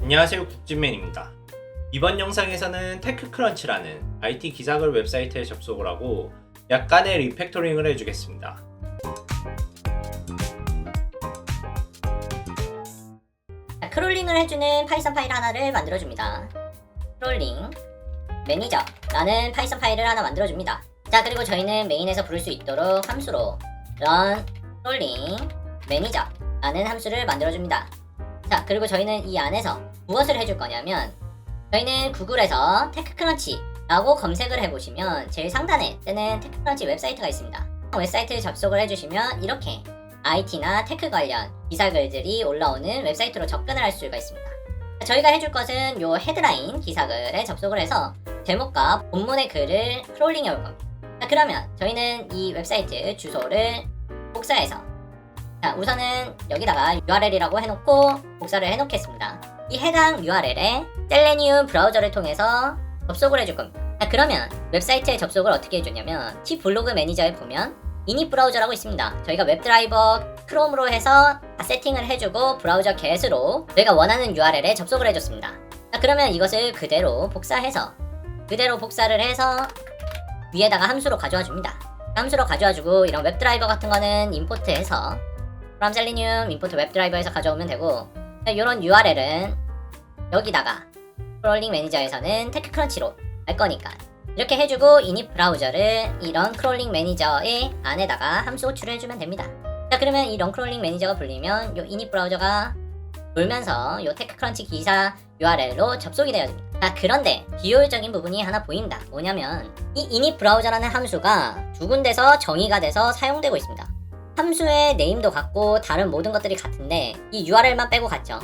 안녕하세요, 국진맨입니다. 이번 영상에서는 테크크런치라는 IT 기사글 웹사이트에 접속을 하고 약간의 리팩토링을 해주겠습니다. 자, 크롤링을 해주는 파이썬 파일 하나를 만들어줍니다. 크롤링 매니저라는 파이썬 파일을 하나 만들어줍니다. 자, 그리고 저희는 메인에서 부를 수 있도록 함수로 run 크롤링 매니저라는 함수를 만들어줍니다. 자, 그리고 저희는 이 안에서 무엇을 해줄 거냐면, 저희는 구글에서 테크크런치라고 검색을 해보시면 제일 상단에 뜨는 테크크런치 웹사이트가 있습니다. 웹사이트에 접속을 해주시면 이렇게 IT나 테크 관련 기사글들이 올라오는 웹사이트로 접근을 할 수가 있습니다. 저희가 해줄 것은 요 헤드라인 기사글에 접속을 해서 제목과 본문의 글을 크롤링 해올 겁니다. 자, 그러면 저희는 이 웹사이트 주소를 복사해서, 자, 우선은 여기다가 URL이라고 해놓고 복사를 해놓겠습니다. 이 해당 URL에 셀레니움 브라우저를 통해서 접속을 해줄 겁니다. 자, 그러면 웹사이트에 접속을 어떻게 해줬냐면, T블로그 매니저에 보면 이닛 브라우저라고 있습니다. 저희가 웹드라이버 크롬으로 해서 다 세팅을 해주고 브라우저 get으로 저희가 원하는 URL에 접속을 해줬습니다. 자, 그러면 이것을 그대로 복사를 해서 위에다가 함수로 가져와 줍니다. 함수로 가져와주고, 이런 웹드라이버 같은 거는 임포트해서 from selenium import 웹드라이버에서 가져오면 되고, 이런 URL은 여기다가 크롤링 매니저에서는 테크크런치로 할 거니까 이렇게 해주고, 이닛 브라우저를 이 런 크롤링 매니저의 안에다가 함수 호출을 해주면 됩니다. 자, 그러면 이 런 크롤링 매니저가 불리면 요 이닛 브라우저가 돌면서 요 테크크런치 기사 URL로 접속이 되어집니다. 자, 그런데 비효율적인 부분이 하나 보인다. 뭐냐면, 이 init 브라우저라는 함수가 두 군데서 정의가 돼서 사용되고 있습니다. 함수의 네임도 같고 다른 모든 것들이 같은데 이 URL만 빼고 같죠.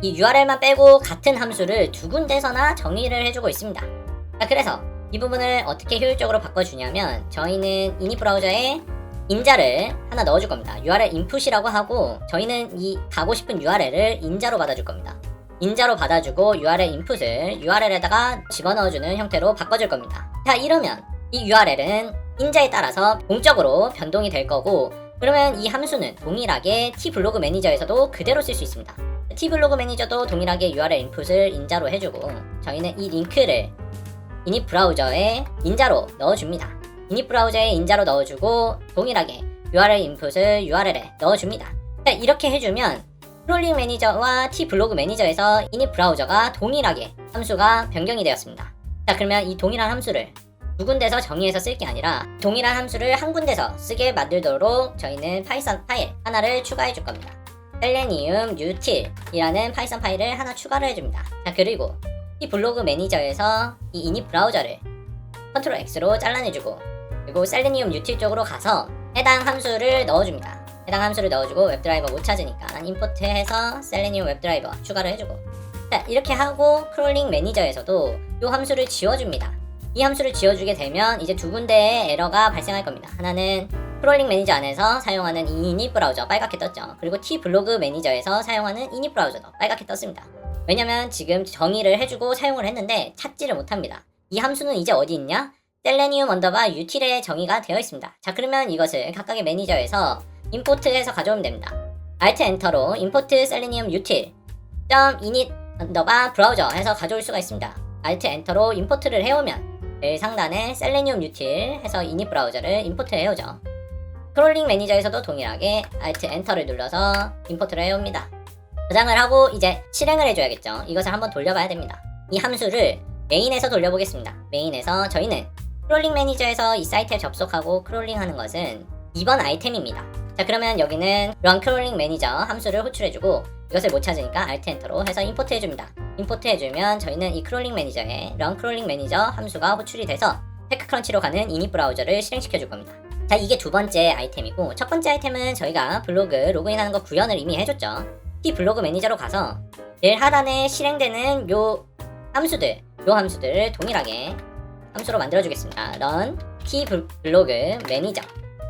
이 URL만 빼고 같은 함수를 두 군데서나 정의를 해주고 있습니다. 자, 그래서 이 부분을 어떻게 효율적으로 바꿔주냐면, 저희는 init 브라우저에 인자를 하나 넣어줄 겁니다. URL input이라고 하고, 저희는 이 가고 싶은 URL을 인자로 받아줄 겁니다. 인자로 받아주고 URL input을 URL에다가 집어넣어주는 형태로 바꿔줄 겁니다. 자, 이러면 이 URL은 인자에 따라서 공적으로 변동이 될 거고, 그러면 이 함수는 동일하게 T블로그 매니저에서도 그대로 쓸 수 있습니다. T블로그 매니저도 동일하게 URL 인풋을 인자로 해주고, 저희는 이 링크를 init 브라우저에 인자로 넣어줍니다. init 브라우저에 인자로 넣어주고, 동일하게 URL 인풋을 URL에 넣어줍니다. 자, 이렇게 해주면 크롤링 매니저와 T블로그 매니저에서 init 브라우저가 동일하게 함수가 변경이 되었습니다. 자, 그러면 이 동일한 함수를 두 군데서 정의해서 쓸 게 아니라 동일한 함수를 한 군데서 쓰게 만들도록 저희는 파이썬 파일 하나를 추가해 줄 겁니다. selenium util이라는 파이썬 파일을 하나 추가를 해줍니다. 자, 그리고 이 블로그 매니저에서 이 init 브라우저를 컨트롤 X로 잘라내주고, 그리고 selenium util 쪽으로 가서 해당 함수를 넣어줍니다. 해당 함수를 넣어주고, 웹드라이버 못 찾으니까 임포트해서 selenium 웹드라이버 추가를 해주고, 자, 이렇게 하고 크롤링 매니저에서도 이 함수를 지워줍니다. 이 함수를 지워주게 되면 이제 두 군데의 에러가 발생할 겁니다. 하나는 크롤링 매니저 안에서 사용하는 이 init 브라우저 빨갛게 떴죠. 그리고 T블로그 매니저에서 사용하는 init 브라우저도 빨갛게 떴습니다. 왜냐면 지금 정의를 해주고 사용을 했는데 찾지를 못합니다. 이 함수는 이제 어디 있냐? selenium underbar util에 정의가 되어 있습니다. 자, 그러면 이것을 각각의 매니저에서 임포트해서 가져오면 됩니다. alt 엔터로 import selenium util .init underbar browser 해서 가져올 수가 있습니다. alt 엔터로 임포트를 해오면 제일 상단에 selenium util 해서 init 브라우저를 임포트 해오죠. 크롤링 매니저에서도 동일하게 alt 엔터를 눌러서 임포트를 해옵니다. 저장을 하고 이제 실행을 해줘야겠죠. 이것을 한번 돌려봐야 됩니다. 이 함수를 메인에서 돌려보겠습니다. 메인에서 저희는 크롤링 매니저에서 이 사이트에 접속하고 크롤링하는 것은 2번 아이템입니다. 자, 그러면 여기는 run 크롤링 매니저 함수를 호출해주고, 이것을 못 찾으니까 alt 엔터로 해서 임포트 해줍니다. 임포트 해주면 저희는 이 크롤링 매니저에 run 크롤링 매니저 함수가 호출이 돼서 테크크런치로 가는 init 브라우저를 실행시켜 줄 겁니다. 자, 이게 두 번째 아이템이고, 첫 번째 아이템은 저희가 블로그 로그인하는 거 구현을 이미 해줬죠. T블로그 매니저로 가서 제일 하단에 실행되는 요 함수들을 동일하게 함수로 만들어주겠습니다. run T블로그 매니저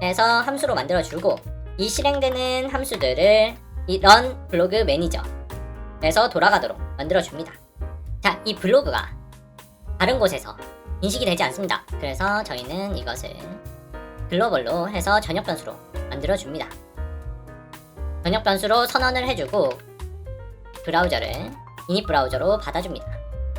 해서 함수로 만들어주고, 이 실행되는 함수들을 이 run 블로그 매니저에서 돌아가도록 만들어줍니다. 자, 이 블로그가 다른 곳에서 인식이 되지 않습니다. 그래서 저희는 이것을 글로벌로 해서 전역 변수로 만들어줍니다. 전역 변수로 선언을 해주고, 브라우저를 이닛 브라우저로 받아줍니다.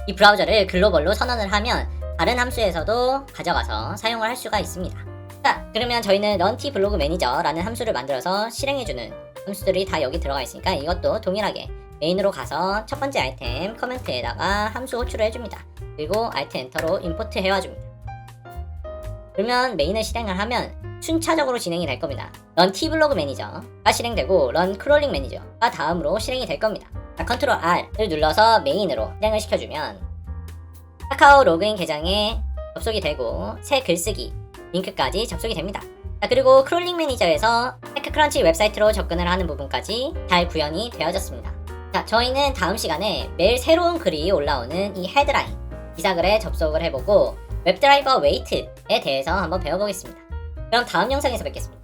이 브라우저를 글로벌로 선언을 하면 다른 함수에서도 가져가서 사용을 할 수가 있습니다. 자, 그러면 저희는 run 블로그 매니저라는 함수를 만들어서 실행해주는 함수들이 다 여기 들어가 있으니까 이것도 동일하게 메인으로 가서 첫 번째 아이템 커멘트에다가 함수 호출을 해줍니다. 그리고 Alt 엔터로 임포트 해와줍니다. 그러면 메인을 실행을 하면 순차적으로 진행이 될 겁니다. run 블로그 매니저가 실행되고 run 크롤링 매니저가 다음으로 실행이 될 겁니다. 자, 컨트롤 R을 눌러서 메인으로 실행을 시켜주면 카카오 로그인 계정에 접속이 되고 새 글쓰기 링크까지 접속이 됩니다. 자, 그리고 크롤링 매니저에서 테크크런치 웹사이트로 접근을 하는 부분까지 잘 구현이 되어졌습니다. 자, 저희는 다음 시간에 매일 새로운 글이 올라오는 이 헤드라인 기사글에 접속을 해보고 웹드라이버 웨이트에 대해서 한번 배워보겠습니다. 그럼 다음 영상에서 뵙겠습니다.